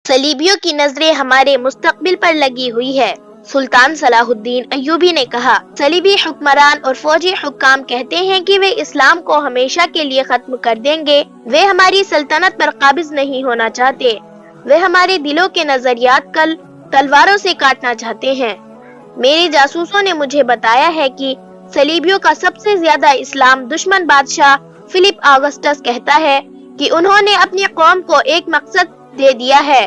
صلیبیوں کی نظریں ہمارے مستقبل پر لگی ہوئی ہے۔ سلطان صلاح الدین ایوبی نے کہا، صلیبی حکمران اور فوجی حکام کہتے ہیں کہ وہ اسلام کو ہمیشہ کے لیے ختم کر دیں گے۔ وہ ہماری سلطنت پر قابض نہیں ہونا چاہتے۔ وہ ہمارے دلوں کے نظریات کو تلواروں سے کاٹنا چاہتے ہیں۔ میرے جاسوسوں نے مجھے بتایا ہے کہ صلیبیوں کا سب سے زیادہ اسلام دشمن بادشاہ فلپ آگسٹس کہتا ہے کہ انہوں نے اپنی قوم کو ایک مقصد دے دیا ہے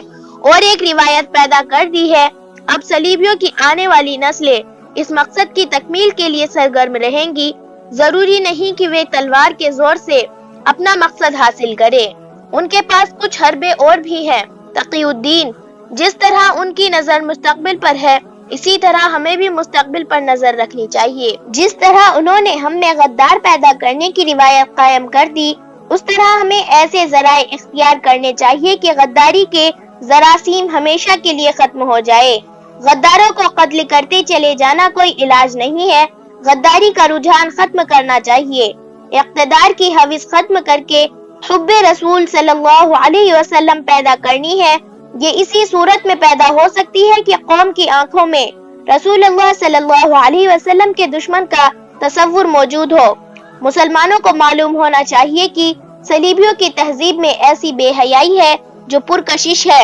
اور ایک روایت پیدا کر دی ہے۔ اب صلیبیوں کی آنے والی نسلیں اس مقصد کی تکمیل کے لیے سرگرم رہیں گی۔ ضروری نہیں کہ وہ تلوار کے زور سے اپنا مقصد حاصل کرے، ان کے پاس کچھ حربے اور بھی ہیں۔ تقی الدین، جس طرح ان کی نظر مستقبل پر ہے، اسی طرح ہمیں بھی مستقبل پر نظر رکھنی چاہیے۔ جس طرح انہوں نے ہم میں غدار پیدا کرنے کی روایت قائم کر دی، اس طرح ہمیں ایسے ذرائع اختیار کرنے چاہیے کہ غداری کے جراثیم ہمیشہ کے لیے ختم ہو جائے۔ غداروں کو قتل کرتے چلے جانا کوئی علاج نہیں ہے۔ غداری کا رجحان ختم کرنا چاہیے۔ اقتدار کی حوث ختم کر کے حب رسول صلی اللہ علیہ وسلم پیدا کرنی ہے۔ یہ اسی صورت میں پیدا ہو سکتی ہے کہ قوم کی آنکھوں میں رسول اللہ صلی اللہ علیہ وسلم کے دشمن کا تصور موجود ہو۔ مسلمانوں کو معلوم ہونا چاہیے کہ صلیبیوں کی تہذیب میں ایسی بے حیائی ہے جو پرکشش ہے۔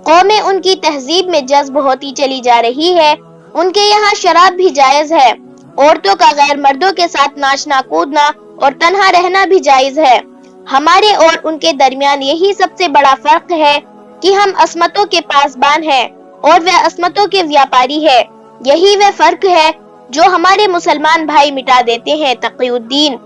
قومیں ان کی تہذیب میں جذب ہوتی چلی جا رہی ہے۔ ان کے یہاں شراب بھی جائز ہے، عورتوں کا غیر مردوں کے ساتھ ناچنا کودنا اور تنہا رہنا بھی جائز ہے۔ ہمارے اور ان کے درمیان یہی سب سے بڑا فرق ہے کہ ہم عصمتوں کے پاسبان ہیں اور وہ عصمتوں کے ویاپاری ہے۔ یہی وہ فرق ہے جو ہمارے مسلمان بھائی مٹا دیتے ہیں۔ تقی الدین،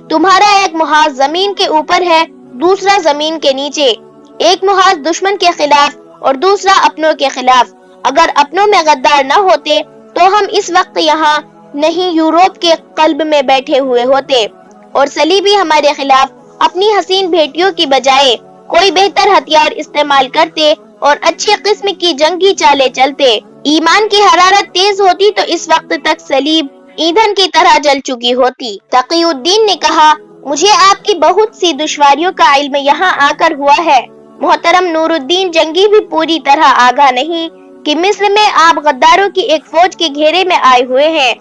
تمہارا ایک محاذ زمین کے اوپر ہے، دوسرا زمین کے نیچے۔ ایک محاذ دشمن کے خلاف اور دوسرا اپنوں کے خلاف۔ اگر اپنوں میں غدار نہ ہوتے تو ہم اس وقت یہاں نہیں یوروپ کے قلب میں بیٹھے ہوئے ہوتے، اور صلیبی ہمارے خلاف اپنی حسین بیٹیوں کی بجائے کوئی بہتر ہتھیار استعمال کرتے اور اچھے قسم کی جنگی چالیں چلتے۔ ایمان کی حرارت تیز ہوتی تو اس وقت تک صلیب ایندھن کی طرح جل چکی ہوتی۔ تقی الدین نے کہا، مجھے آپ کی بہت سی دشواریوں کا علم یہاں آ کر ہوا ہے۔ محترم نور الدین جنگی بھی پوری طرح آگاہ نہیں کہ مصر میں آپ غداروں کی ایک فوج کے گھیرے میں آئے ہوئے ہیں۔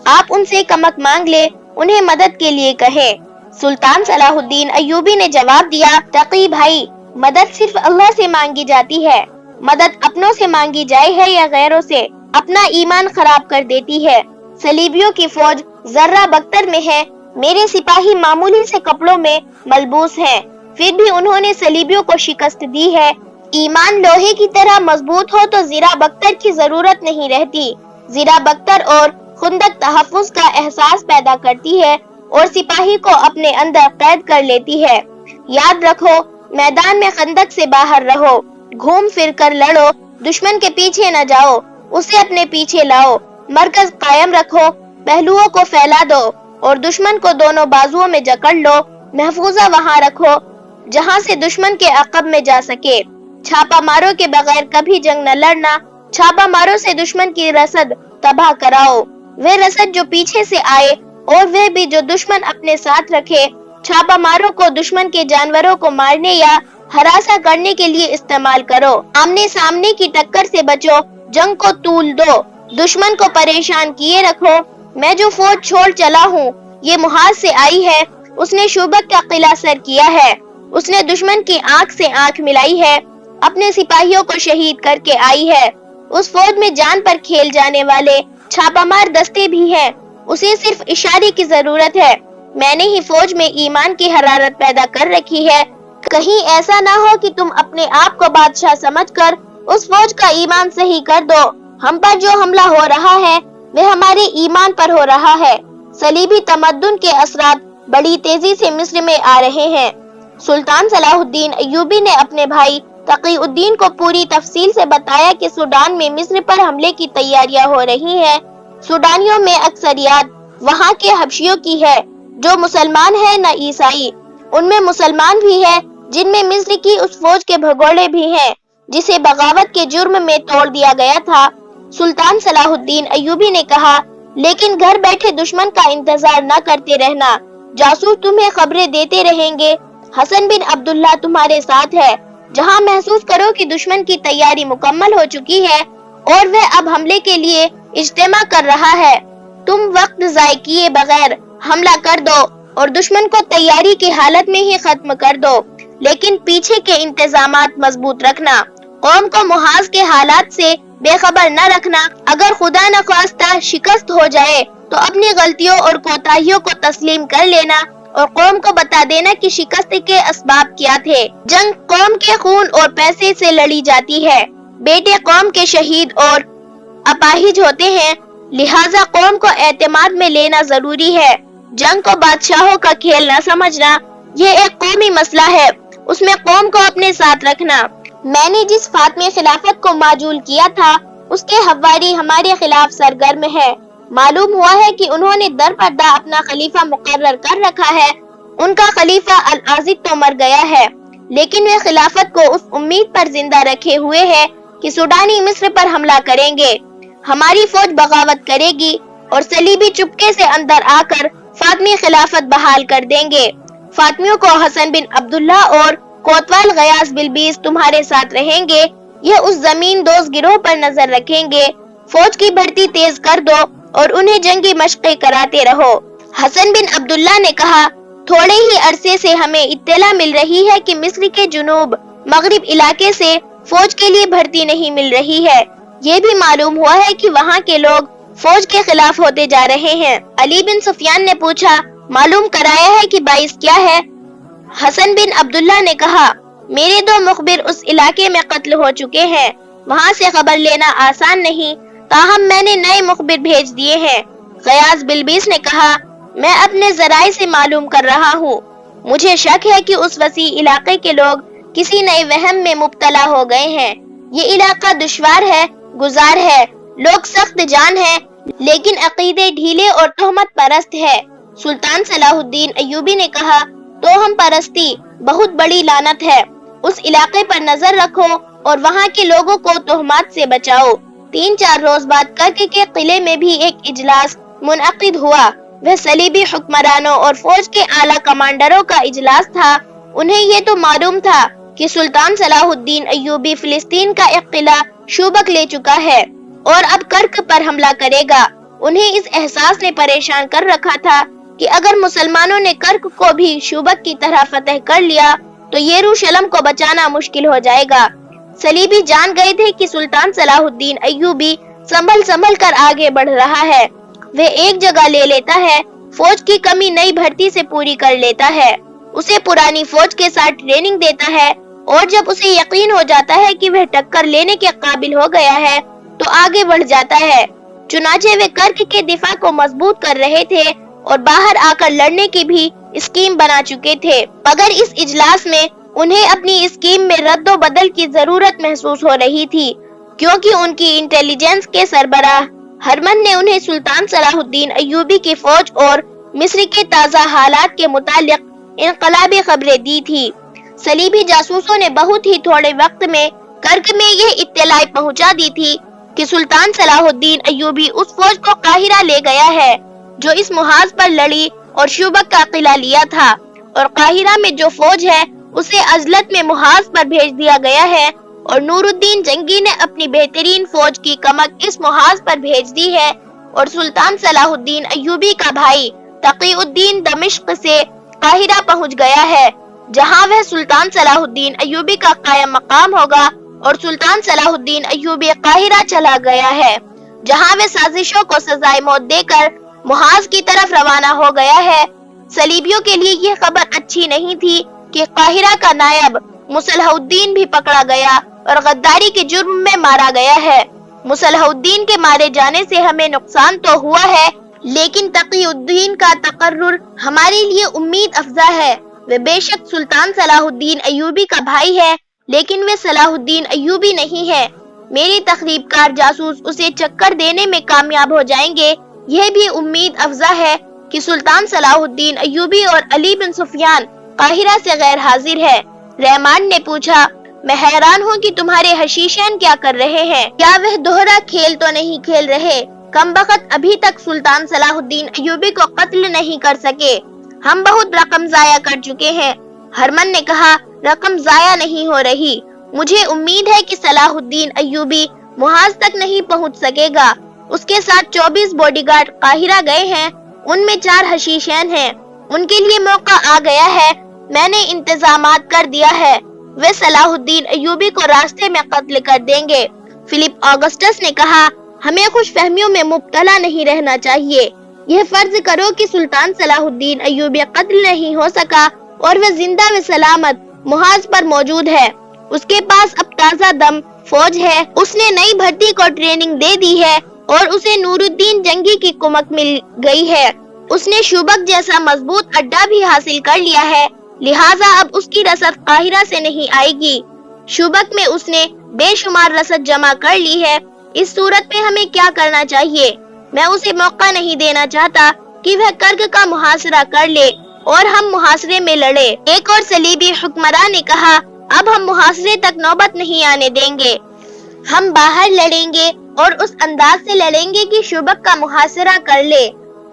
آپ ان سے کمک مانگ لے، انہیں مدد کے لیے کہیں۔ سلطان صلاح الدین ایوبی نے جواب دیا، تقی بھائی، مدد صرف اللہ سے مانگی جاتی ہے۔ مدد اپنوں سے مانگی جائے ہے یا غیروں سے، اپنا ایمان خراب کر دیتی ہے۔ صلیبیوں کی فوج ذرہ بختر میں ہے، میرے سپاہی معمولی سے کپڑوں میں ملبوس ہیں، پھر بھی انہوں نے صلیبیوں کو شکست دی ہے۔ ایمان لوہے کی طرح مضبوط ہو تو زرہ بختر کی ضرورت نہیں رہتی۔ زرہ بختر اور خندق تحفظ کا احساس پیدا کرتی ہے اور سپاہی کو اپنے اندر قید کر لیتی ہے۔ یاد رکھو، میدان میں خندق سے باہر رہو، گھوم پھر کر لڑو، دشمن کے پیچھے نہ جاؤ، اسے اپنے پیچھے لاؤ، مرکز قائم رکھو، پہلوؤں کو پھیلا دو اور دشمن کو دونوں بازوؤں میں جکڑ لو۔ محفوظہ وہاں رکھو جہاں سے دشمن کے عقب میں جا سکے۔ چھاپا ماروں کے بغیر کبھی جنگ نہ لڑنا، چھاپا ماروں سے دشمن کی رسد تباہ کراؤ، وہ رسد جو پیچھے سے آئے اور وہ بھی جو دشمن اپنے ساتھ رکھے۔ چھاپا ماروں کو دشمن کے جانوروں کو مارنے یا ہراساں کرنے کے لیے استعمال کرو۔ آمنے سامنے کی ٹکر سے بچو، جنگ کو طول دو، دشمن کو پریشان کیے رکھو۔ میں جو فوج چھوڑ چلا ہوں یہ محاذ سے آئی ہے، اس نے شوبک کا قلعہ سر کیا ہے، اس نے دشمن کی آنکھ سے آنکھ ملائی ہے، اپنے سپاہیوں کو شہید کر کے آئی ہے۔ اس فوج میں جان پر کھیل جانے والے چھاپا مار دستے بھی ہیں، اسے صرف اشارے کی ضرورت ہے۔ میں نے ہی فوج میں ایمان کی حرارت پیدا کر رکھی ہے۔ کہیں ایسا نہ ہو کہ تم اپنے آپ کو بادشاہ سمجھ کر اس فوج کا ایمان صحیح کر دو۔ ہم پر جو حملہ ہو رہا ہے وہ ہمارے ایمان پر ہو رہا ہے۔ صلیبی تمدن کے اثرات بڑی تیزی سے مصر میں آ رہے ہیں۔ سلطان صلاح الدین ایوبی نے اپنے بھائی تقی الدین کو پوری تفصیل سے بتایا کہ سوڈان میں مصر پر حملے کی تیاریاں ہو رہی ہیں۔ سوڈانیوں میں اکثریت وہاں کے حبشیوں کی ہے جو مسلمان ہیں نہ عیسائی۔ ان میں مسلمان بھی ہیں جن میں مصر کی اس فوج کے بھگوڑے بھی ہیں جسے بغاوت کے جرم میں توڑ دیا گیا تھا۔ سلطان صلاح الدین ایوبی نے کہا، لیکن گھر بیٹھے دشمن کا انتظار نہ کرتے رہنا، جاسوس تمہیں خبریں دیتے رہیں گے۔ حسن بن عبداللہ تمہارے ساتھ ہے، جہاں محسوس کرو کہ دشمن کی تیاری مکمل ہو چکی ہے اور وہ اب حملے کے لیے اجتماع کر رہا ہے، تم وقت ضائع کیے بغیر حملہ کر دو اور دشمن کو تیاری کی حالت میں ہی ختم کر دو، لیکن پیچھے کے انتظامات مضبوط رکھنا، قوم کو محاذ کے حالات سے بے خبر نہ رکھنا۔ اگر خدا نخواستہ شکست ہو جائے تو اپنی غلطیوں اور کوتاہیوں کو تسلیم کر لینا اور قوم کو بتا دینا کہ شکست کے اسباب کیا تھے۔ جنگ قوم کے خون اور پیسے سے لڑی جاتی ہے، بیٹے قوم کے شہید اور اپاہج ہوتے ہیں، لہٰذا قوم کو اعتماد میں لینا ضروری ہے۔ جنگ کو بادشاہوں کا کھیل نہ سمجھنا، یہ ایک قومی مسئلہ ہے، اس میں قوم کو اپنے ساتھ رکھنا۔ میں نے جس فاطمی خلافت کو معجول کیا تھا اس کے حواری ہمارے خلاف سرگرم ہے۔ معلوم ہوا ہے کہ انہوں نے در پردہ اپنا خلیفہ مقرر کر رکھا ہے۔ ان کا خلیفہ العازد تو مر گیا ہے، لیکن وہ خلافت کو اس امید پر زندہ رکھے ہوئے ہے کہ سوڈانی مصر پر حملہ کریں گے، ہماری فوج بغاوت کرے گی اور صلیبی چپکے سے اندر آ کر فاطمی خلافت بحال کر دیں گے۔ فاطمیوں کو حسن بن عبداللہ اور کوتوال غیاث بلبیس تمہارے ساتھ رہیں گے، یہ اس زمین دوز گروہ پر نظر رکھیں گے۔ فوج کی بھرتی تیز کر دو اور انہیں جنگی مشقیں کراتے رہو۔ حسن بن عبداللہ نے کہا، تھوڑے ہی عرصے سے ہمیں اطلاع مل رہی ہے کہ مصر کے جنوب مغرب علاقے سے فوج کے لیے بھرتی نہیں مل رہی ہے، یہ بھی معلوم ہوا ہے کہ وہاں کے لوگ فوج کے خلاف ہوتے جا رہے ہیں۔ علی بن سفیان نے پوچھا، معلوم کرایا ہے کہ باعث کیا ہے؟ حسن بن عبداللہ نے کہا، میرے 2 مخبر اس علاقے میں قتل ہو چکے ہیں، وہاں سے خبر لینا آسان نہیں، تاہم میں نے نئے مخبر بھیج دیے ہیں۔ غیاث بلبیس نے کہا، میں اپنے ذرائع سے معلوم کر رہا ہوں، مجھے شک ہے کہ اس وسیع علاقے کے لوگ کسی نئے وہم میں مبتلا ہو گئے ہیں۔ یہ علاقہ دشوار ہے، گزار ہے، لوگ سخت جان ہیں، لیکن عقیدے ڈھیلے اور تہمت پرست ہے۔ سلطان صلاح الدین ایوبی نے کہا، توہم پرستی بہت بڑی لعنت ہے، اس علاقے پر نظر رکھو اور وہاں کے لوگوں کو تہمات سے بچاؤ۔ 3-4 روز بعد کرک کے قلعے میں بھی ایک اجلاس منعقد ہوا، وہ صلیبی حکمرانوں اور فوج کے اعلیٰ کمانڈروں کا اجلاس تھا۔ انہیں یہ تو معلوم تھا کہ سلطان صلاح الدین ایوبی فلسطین کا ایک قلعہ شوبک لے چکا ہے اور اب کرک پر حملہ کرے گا۔ انہیں اس احساس نے پریشان کر رکھا تھا کہ اگر مسلمانوں نے کرک کو بھی شوبک کی طرح فتح کر لیا تو یروشلم کو بچانا مشکل ہو جائے گا۔ صلیبی جان گئے تھے کہ سلطان صلاح الدین ایوبی سنبھل کر آگے بڑھ رہا ہے، وہ ایک جگہ لے لیتا ہے، فوج کی کمی نئی بھرتی سے پوری کر لیتا ہے، اسے پرانی فوج کے ساتھ ٹریننگ دیتا ہے، اور جب اسے یقین ہو جاتا ہے کہ وہ ٹکر لینے کے قابل ہو گیا ہے تو آگے بڑھ جاتا ہے۔ چنانچہ وہ کرک کے دفاع کو مضبوط کر رہے تھے اور باہر آ کر لڑنے کی بھی اسکیم بنا چکے تھے، مگر اس اجلاس میں انہیں اپنی اسکیم میں رد و بدل کی ضرورت محسوس ہو رہی تھی، کیونکہ ان کی انٹیلیجنس کے سربراہ ہرمن نے انہیں سلطان صلاح الدین ایوبی کی فوج اور مصر کے تازہ حالات کے متعلق انقلابی خبریں دی تھی۔ صلیبی جاسوسوں نے بہت ہی تھوڑے وقت میں کرک میں یہ اطلاع پہنچا دی تھی کہ سلطان صلاح الدین ایوبی اس فوج کو قاہرہ لے گیا ہے جو اس محاذ پر لڑی اور شوبک کا قلعہ لیا تھا، اور قاہرہ میں جو فوج ہے اسے عزلت میں محاذ پر بھیج دیا گیا ہے، اور نور الدین جنگی نے اپنی بہترین فوج کی کمک اس محاذ پر بھیج دی ہے، اور سلطان صلاح الدین ایوبی کا بھائی تقی الدین دمشق سے قاہرہ پہنچ گیا ہے، جہاں وہ سلطان صلاح الدین ایوبی کا قائم مقام ہوگا، اور سلطان صلاح الدین ایوبی قاہرہ چلا گیا ہے، جہاں وہ سازشوں کو سزائے موت دے کر محاذ کی طرف روانہ ہو گیا ہے۔ صلیبیوں کے لیے یہ خبر اچھی نہیں تھی کہ قاہرہ کا نائب مصلح الدین بھی پکڑا گیا اور غداری کے جرم میں مارا گیا ہے۔ مصلح الدین کے مارے جانے سے ہمیں نقصان تو ہوا ہے، لیکن تقی الدین کا تقرر ہمارے لیے امید افزا ہے۔ وہ بے شک سلطان صلاح الدین ایوبی کا بھائی ہے، لیکن وہ صلاح الدین ایوبی نہیں ہے۔ میری تخریب کار جاسوس اسے چکر دینے میں کامیاب ہو جائیں گے۔ یہ بھی امید افزا ہے کہ سلطان صلاح الدین ایوبی اور علی بن سفیان قاہرہ سے غیر حاضر ہے۔ رحمان نے پوچھا، میں حیران ہوں کہ تمہارے حشیشین کیا کر رہے ہیں، کیا وہ دوہرا کھیل تو نہیں کھیل رہے؟ کم بخت ابھی تک سلطان صلاح الدین ایوبی کو قتل نہیں کر سکے، ہم بہت رقم ضائع کر چکے ہیں۔ ہرمن نے کہا، رقم ضائع نہیں ہو رہی۔ مجھے امید ہے کہ صلاح الدین ایوبی محاذ تک نہیں پہنچ سکے گا۔ اس کے ساتھ 24 باڈی گارڈ قاہرہ گئے ہیں، ان میں 4 حشیشین ہیں۔ ان کے لیے موقع آ گیا ہے، میں نے انتظامات کر دیا ہے، وہ صلاح الدین ایوبی کو راستے میں قتل کر دیں گے۔ فلپ آگسٹس نے کہا، ہمیں خوش فہمیوں میں مبتلا نہیں رہنا چاہیے۔ یہ فرض کرو کہ سلطان صلاح الدین ایوبی قتل نہیں ہو سکا اور وہ زندہ و سلامت محاذ پر موجود ہے۔ اس کے پاس اب تازہ دم فوج ہے، اس نے نئی بھرتی کو ٹریننگ دے دی ہے اور اسے نور الدین جنگی کی کمک مل گئی ہے۔ اس نے شوبک جیسا مضبوط اڈا بھی حاصل کر لیا ہے، لہٰذا اب اس کی رسد قاہرہ سے نہیں آئے گی۔ شوبک میں اس نے بے شمار رسد جمع کر لی ہے۔ اس صورت میں ہمیں کیا کرنا چاہیے؟ میں اسے موقع نہیں دینا چاہتا کہ وہ کرگ کا محاصرہ کر لے اور ہم محاصرے میں لڑے۔ ایک اور صلیبی حکمراں نے کہا، اب ہم محاصرے تک نوبت نہیں آنے دیں گے، ہم باہر لڑیں گے اور اس انداز سے لڑیں گے کہ شوبک کا محاصرہ کر لے۔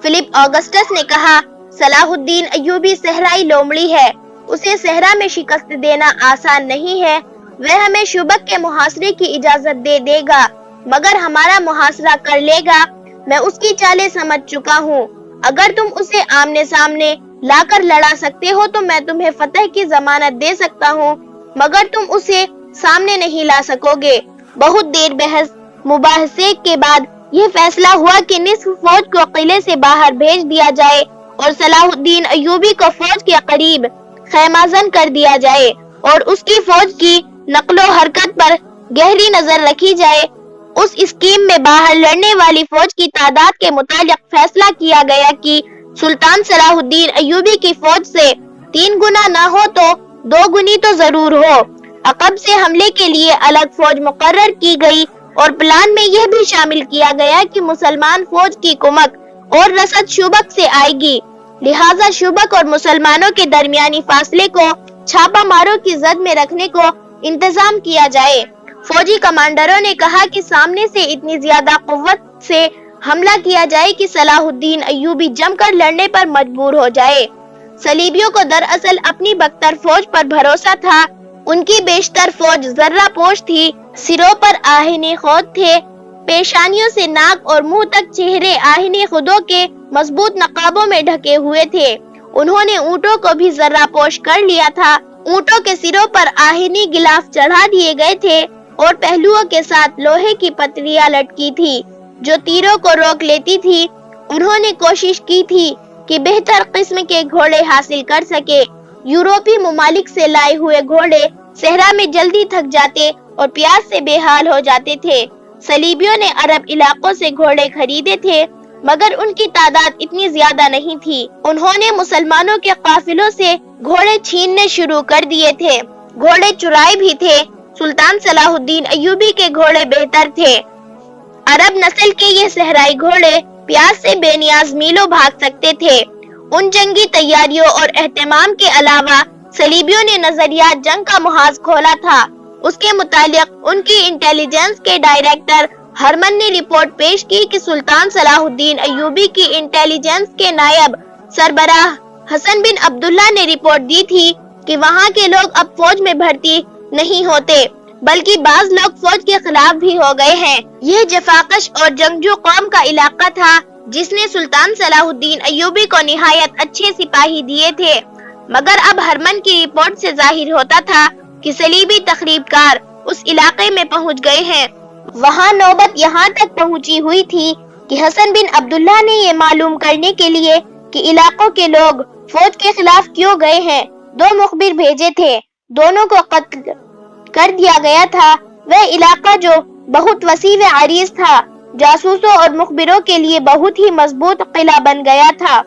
فلپ آگسٹس نے کہا، صلاح الدین ایوبی صحرائی لومڑی ہے، اسے صحرا میں شکست دینا آسان نہیں ہے۔ وہ ہمیں شوبک کے محاصرے کی اجازت دے دے گا مگر ہمارا محاصرہ کر لے گا۔ میں اس کی چالیں سمجھ چکا ہوں، اگر تم اسے آمنے سامنے لا کر لڑا سکتے ہو تو میں تمہیں فتح کی ضمانت دے سکتا ہوں، مگر تم اسے سامنے نہیں لا سکو گے۔ بہت دیر بحث مباحثے کے بعد یہ فیصلہ ہوا کہ نصف فوج کو قلعے سے باہر بھیج دیا جائے اور صلاح الدین ایوبی کو فوج کے قریب خیمہ زن کر دیا جائے اور اس کی فوج کی نقل و حرکت پر گہری نظر رکھی جائے۔ اس اسکیم میں باہر لڑنے والی فوج کی تعداد کے متعلق فیصلہ کیا گیا کہ سلطان صلاح الدین ایوبی کی فوج سے 3 گنا نہ ہو تو 2 گنی تو ضرور ہو۔ عقب سے حملے کے لیے الگ فوج مقرر کی گئی اور پلان میں یہ بھی شامل کیا گیا کہ مسلمان فوج کی کمک اور رسد شوبک سے آئے گی، لہٰذا شوبک اور مسلمانوں کے درمیانی فاصلے کو چھاپا ماروں کی زد میں رکھنے کو انتظام کیا جائے۔ فوجی کمانڈروں نے کہا کہ سامنے سے اتنی زیادہ قوت سے حملہ کیا جائے کہ صلاح الدین ایوبی جم کر لڑنے پر مجبور ہو جائے۔ صلیبیوں کو دراصل اپنی بختر فوج پر بھروسہ تھا، ان کی بیشتر فوج ذرہ پوش تھی، سروں پر آہنی خود تھے، پیشانیوں سے ناک اور منہ تک چہرے آہنی خودوں کے مضبوط نقابوں میں ڈھکے ہوئے تھے۔ انہوں نے اونٹوں کو بھی ذرہ پوش کر لیا تھا، اونٹوں کے سروں پر آہنی غلاف چڑھا دیے گئے تھے اور پہلوؤں کے ساتھ لوہے کی پتریاں لٹکی تھی جو تیروں کو روک لیتی تھی۔ انہوں نے کوشش کی تھی کہ بہتر قسم کے گھوڑے حاصل کر سکے۔ یورپی ممالک سے لائے ہوئے گھوڑے صحرا میں جلدی تھک جاتے اور پیاس سے بے حال ہو جاتے تھے۔ صلیبیوں نے عرب علاقوں سے گھوڑے خریدے تھے مگر ان کی تعداد اتنی زیادہ نہیں تھی۔ انہوں نے مسلمانوں کے قافلوں سے گھوڑے چھیننے شروع کر دیے تھے، گھوڑے چرائے بھی تھے۔ سلطان صلاح الدین ایوبی کے گھوڑے بہتر تھے۔ عرب نسل کے یہ صحرائی گھوڑے پیاس سے بے نیاز میلوں بھاگ سکتے تھے۔ ان جنگی تیاریوں اور اہتمام کے علاوہ صلیبیوں نے نظریات جنگ کا محاذ کھولا تھا۔ اس کے متعلق ان کی انٹیلیجنس کے ڈائریکٹر ہرمن نے رپورٹ پیش کی کہ سلطان صلاح الدین ایوبی کی انٹیلیجنس کے نائب سربراہ حسن بن عبداللہ نے رپورٹ دی تھی کہ وہاں کے لوگ اب فوج میں بھرتی نہیں ہوتے بلکہ بعض لوگ فوج کے خلاف بھی ہو گئے ہیں۔ یہ جفاکش اور جنگجو قوم کا علاقہ تھا جس نے سلطان صلاح الدین ایوبی کو نہایت اچھے سپاہی دیے تھے، مگر اب ہرمن کی رپورٹ سے ظاہر ہوتا تھا کہ صلیبی تخریب کار اس علاقے میں پہنچ گئے ہیں۔ وہاں نوبت یہاں تک پہنچی ہوئی تھی کہ حسن بن عبداللہ نے یہ معلوم کرنے کے لیے کہ علاقوں کے لوگ فوج کے خلاف کیوں گئے ہیں 2 مخبر بھیجے تھے، دونوں کو قتل کر دیا گیا تھا۔ وہ علاقہ جو بہت وسیع و عریض تھا، جاسوسوں اور مخبروں کے لیے بہت ہی مضبوط قلعہ بن گیا تھا،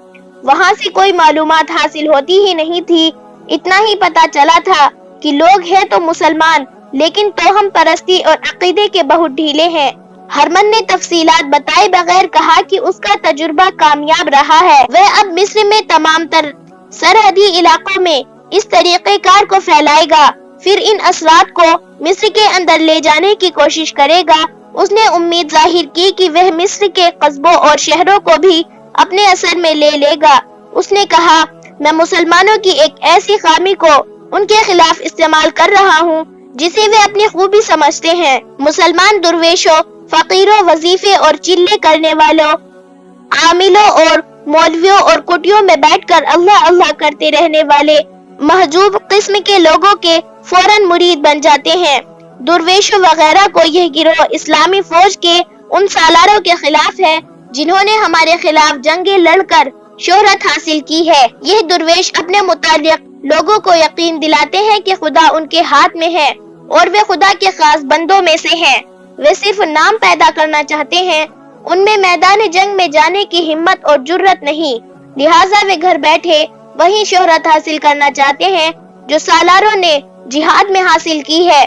وہاں سے کوئی معلومات حاصل ہوتی ہی نہیں تھی۔ اتنا ہی پتا چلا تھا کہ لوگ ہیں تو مسلمان لیکن توہم پرستی اور عقیدے کے بہت ڈھیلے ہیں۔ ہرمن نے تفصیلات بتائے بغیر کہا کہ اس کا تجربہ کامیاب رہا ہے۔ وہ اب مصر میں تمام تر سرحدی علاقوں میں اس طریقہ کار کو پھیلائے گا، پھر ان اثرات کو مصر کے اندر لے جانے کی کوشش کرے گا۔ اس نے امید ظاہر کی کہ وہ مصر کے قصبوں اور شہروں کو بھی اپنے اثر میں لے لے گا۔ اس نے کہا، میں مسلمانوں کی ایک ایسی خامی کو ان کے خلاف استعمال کر رہا ہوں جسے وہ اپنی خوبی سمجھتے ہیں۔ مسلمان درویشوں، فقیروں، وظیفے اور چلے کرنے والوں، عاملوں اور مولویوں اور کٹیوں میں بیٹھ کر اللہ اللہ کرتے رہنے والے محجوب قسم کے لوگوں کے فوراً مرید بن جاتے ہیں۔ درویشوں وغیرہ کو یہ گروہ اسلامی فوج کے ان سالاروں کے خلاف ہے جنہوں نے ہمارے خلاف جنگیں لڑ کر شہرت حاصل کی ہے۔ یہ درویش اپنے متعلق لوگوں کو یقین دلاتے ہیں کہ خدا ان کے ہاتھ میں ہے اور وہ خدا کے خاص بندوں میں سے ہیں۔ وہ صرف نام پیدا کرنا چاہتے ہیں، ان میں میدان جنگ میں جانے کی ہمت اور جرت نہیں، لہٰذا وہ گھر بیٹھے وہی شہرت حاصل کرنا چاہتے ہیں جو سالاروں نے جہاد میں حاصل کی ہے۔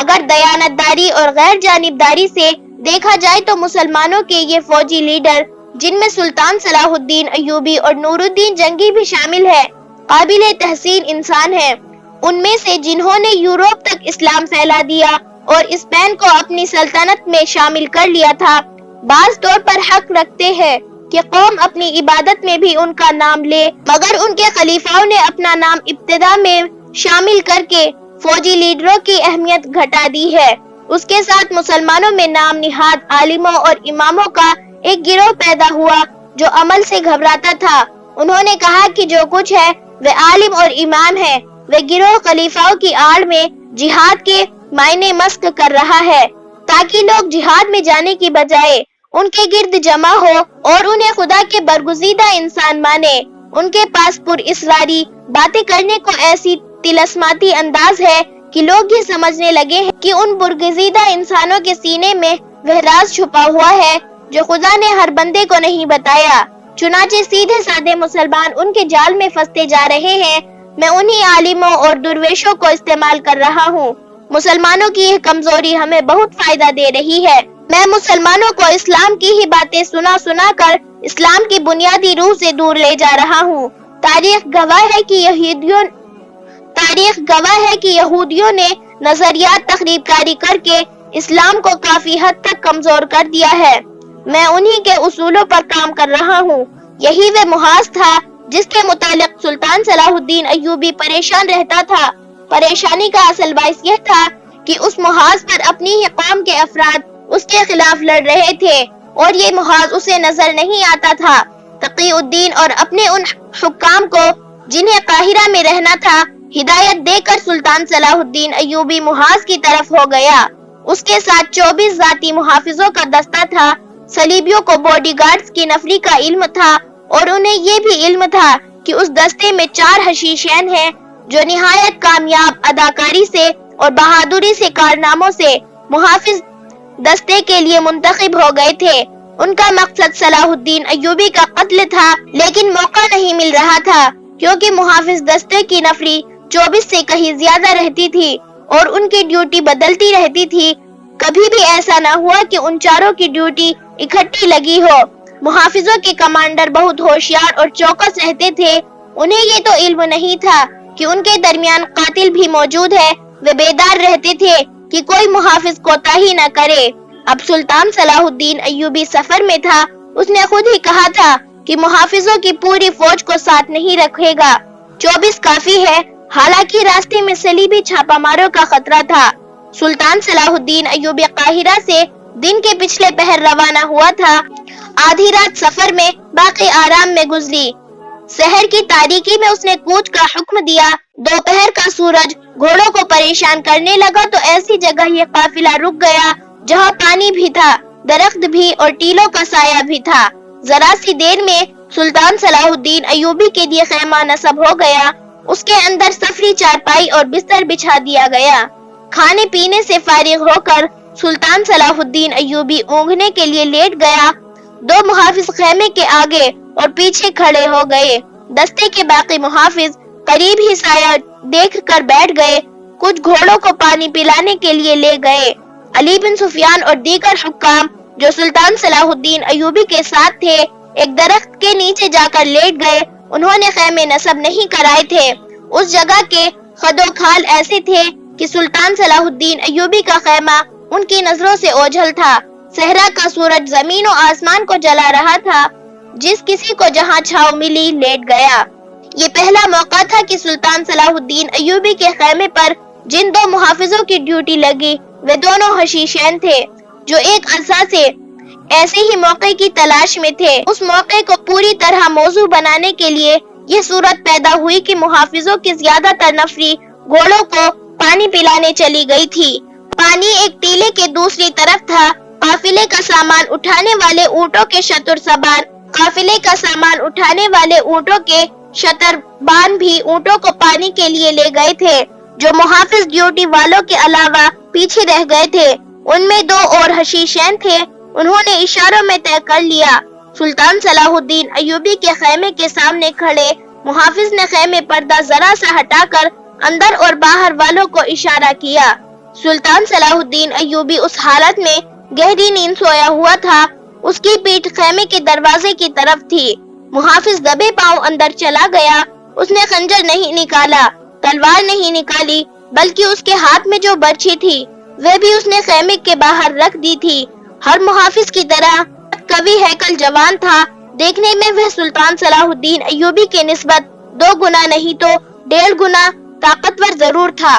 اگر دیانتداری اور غیر جانبداری سے دیکھا جائے تو مسلمانوں کے یہ فوجی لیڈر، جن میں سلطان صلاح الدین ایوبی اور نور الدین جنگی بھی شامل ہے، قابل تحسین انسان ہیں۔ ان میں سے جنہوں نے یورپ تک اسلام پھیلا دیا اور اسپین کو اپنی سلطنت میں شامل کر لیا تھا، بعض طور پر حق رکھتے ہیں کہ قوم اپنی عبادت میں بھی ان کا نام لے، مگر ان کے خلیفاؤں نے اپنا نام ابتدا میں شامل کر کے فوجی لیڈروں کی اہمیت گھٹا دی ہے۔ اس کے ساتھ مسلمانوں میں نام نہاد عالموں اور اماموں کا ایک گروہ پیدا ہوا جو عمل سے گھبراتا تھا۔ انہوں نے کہا کہ جو کچھ ہے وہ عالم اور امام ہے۔ وہ گروہ خلیفاؤں کی آڑ میں جہاد کے معنی مسک کر رہا ہے تاکہ لوگ جہاد میں جانے کی بجائے ان کے گرد جمع ہو اور انہیں خدا کے برگزیدہ انسان مانے۔ ان کے پاس پر اسراری باتیں کرنے کو ایسی طلسماتی انداز ہے کہ لوگ یہ سمجھنے لگے ہیں کہ ان برگزیدہ انسانوں کے سینے میں وہ راز چھپا ہوا ہے جو خدا نے ہر بندے کو نہیں بتایا۔ چنانچہ سیدھے سادے مسلمان ان کے جال میں پھنستے جا رہے ہیں۔ میں انہی عالموں اور درویشوں کو استعمال کر رہا ہوں۔ مسلمانوں کی یہ کمزوری ہمیں بہت فائدہ دے رہی ہے۔ میں مسلمانوں کو اسلام کی ہی باتیں سنا سنا کر اسلام کی بنیادی روح سے دور لے جا رہا ہوں۔ تاریخ گواہ ہے کہ یہودیوں نے نظریات تخریب کاری کر کے اسلام کو کافی حد تک کمزور کر دیا ہے۔ میں انہی کے اصولوں پر کام کر رہا ہوں۔ یہی وہ محاذ تھا جس کے متعلق سلطان صلاح الدین ایوبی پریشان رہتا تھا۔ پریشانی کا اصل باعث یہ تھا کہ اس محاذ پر اپنی ہی قوم کے افراد اس کے خلاف لڑ رہے تھے اور یہ محاذ اسے نظر نہیں آتا تھا۔ تقی الدین اور اپنے ان حکام کو جنہیں قاہرہ میں رہنا تھا ہدایت دے کر سلطان صلاح الدین ایوبی محاذ کی طرف ہو گیا۔ اس کے ساتھ 24 ذاتی محافظوں کا دستہ تھا۔ صلیبیوں کو باڈی گارڈز کی نفری کا علم تھا اور انہیں یہ بھی علم تھا کہ اس دستے میں 4 حشیشین ہیں جو نہایت کامیاب اداکاری سے اور بہادری سے کارناموں سے محافظ دستے کے لیے منتخب ہو گئے تھے۔ ان کا مقصد صلاح الدین ایوبی کا قتل تھا، لیکن موقع نہیں مل رہا تھا کیونکہ محافظ دستے کی نفری 24 سے کہیں زیادہ رہتی تھی اور ان کی ڈیوٹی بدلتی رہتی تھی۔ کبھی بھی ایسا نہ ہوا کہ ان چاروں کی ڈیوٹی اکٹھی لگی ہو۔ محافظوں کے کمانڈر بہت ہوشیار اور چوکس رہتے تھے۔ انہیں یہ تو علم نہیں تھا کہ ان کے درمیان قاتل بھی موجود ہے۔ وہ بیدار رہتے تھے کہ کوئی محافظ کوتاہی نہ کرے۔ اب سلطان صلاح الدین ایوبی سفر میں تھا۔ اس نے خود ہی کہا تھا کہ محافظوں کی پوری فوج کو ساتھ نہیں رکھے گا، 24 کافی ہے۔ حالانکہ راستے میں صلیبی چھاپا ماروں کا خطرہ تھا۔ سلطان صلاح الدین ایوبی قاہرہ سے دن کے پچھلے پہر روانہ ہوا تھا۔ آدھی رات سفر میں، باقی آرام میں گزری۔ شہر کی تاریکی میں اس نے کوچ کا حکم دیا۔ دوپہر کا سورج گھوڑوں کو پریشان کرنے لگا تو ایسی جگہ یہ قافلہ رک گیا جہاں پانی بھی تھا، درخت بھی اور ٹیلوں کا سایہ بھی تھا۔ ذرا سی دیر میں سلطان صلاح الدین ایوبی کے لیے خیمہ نصب ہو گیا۔ اس کے اندر سفری چارپائی اور بستر بچھا دیا گیا۔ کھانے پینے سے فارغ ہو کر سلطان صلاح الدین ایوبی اونگنے کے لیے لیٹ گیا۔ 2 محافظ خیمے کے آگے اور پیچھے کھڑے ہو گئے۔ دستے کے باقی محافظ قریب ہی سایہ دیکھ کر بیٹھ گئے۔ کچھ گھوڑوں کو پانی پلانے کے لیے لے گئے۔ علی بن سفیان اور دیگر حکام جو سلطان صلاح الدین ایوبی کے ساتھ تھے ایک درخت کے نیچے جا کر لیٹ گئے۔ انہوں نے خیمے نصب نہیں کرائے تھے۔ اس جگہ کے خد و خال ایسے تھے کہ سلطان صلاح الدین ایوبی کا خیمہ ان کی نظروں سے اوجھل تھا۔ صحرا کا سورج زمین و آسمان کو جلا رہا تھا۔ جس کسی کو جہاں چھاؤ ملی لیٹ گیا۔ یہ پہلا موقع تھا کہ سلطان صلاح الدین ایوبی کے خیمے پر جن دو محافظوں کی ڈیوٹی لگی وہ دونوں حشیشین تھے جو ایک عرصہ سے ایسے ہی موقع کی تلاش میں تھے۔ اس موقع کو پوری طرح موضوع بنانے کے لیے یہ صورت پیدا ہوئی کہ محافظوں کی زیادہ تر نفری گھوڑوں کو پانی پلانے چلی گئی تھی۔ پانی ایک ٹیلے کے دوسری طرف تھا۔ قافلے کا سامان اٹھانے والے اونٹوں کے شتر سوار قافلے کا سامان اٹھانے والے اونٹوں کے شتربان بھی اونٹوں کو پانی کے لیے لے گئے تھے۔ جو محافظ ڈیوٹی والوں کے علاوہ پیچھے رہ گئے تھے ان میں دو اور حشیشین تھے۔ انہوں نے اشاروں میں طے کر لیا۔ سلطان صلاح الدین ایوبی کے خیمے کے سامنے کھڑے محافظ نے خیمے پردہ ذرا سا ہٹا کر اندر اور باہر والوں کو اشارہ کیا۔ سلطان صلاح الدین ایوبی اس حالت میں گہری نیند سویا ہوا تھا۔ اس کی پیٹھ خیمے کے دروازے کی طرف تھی۔ محافظ دبے پاؤں اندر چلا گیا۔ اس نے خنجر نہیں نکالا، تلوار نہیں نکالی، بلکہ اس کے ہاتھ میں جو برچھی تھی وہ بھی اس نے خیمے کے باہر رکھ دی تھی۔ ہر محافظ کی طرح قوی ہیکل جوان تھا۔ دیکھنے میں وہ سلطان صلاح الدین ایوبی کے نسبت 2 گنا نہیں تو 1.5 گنا طاقتور ضرور تھا۔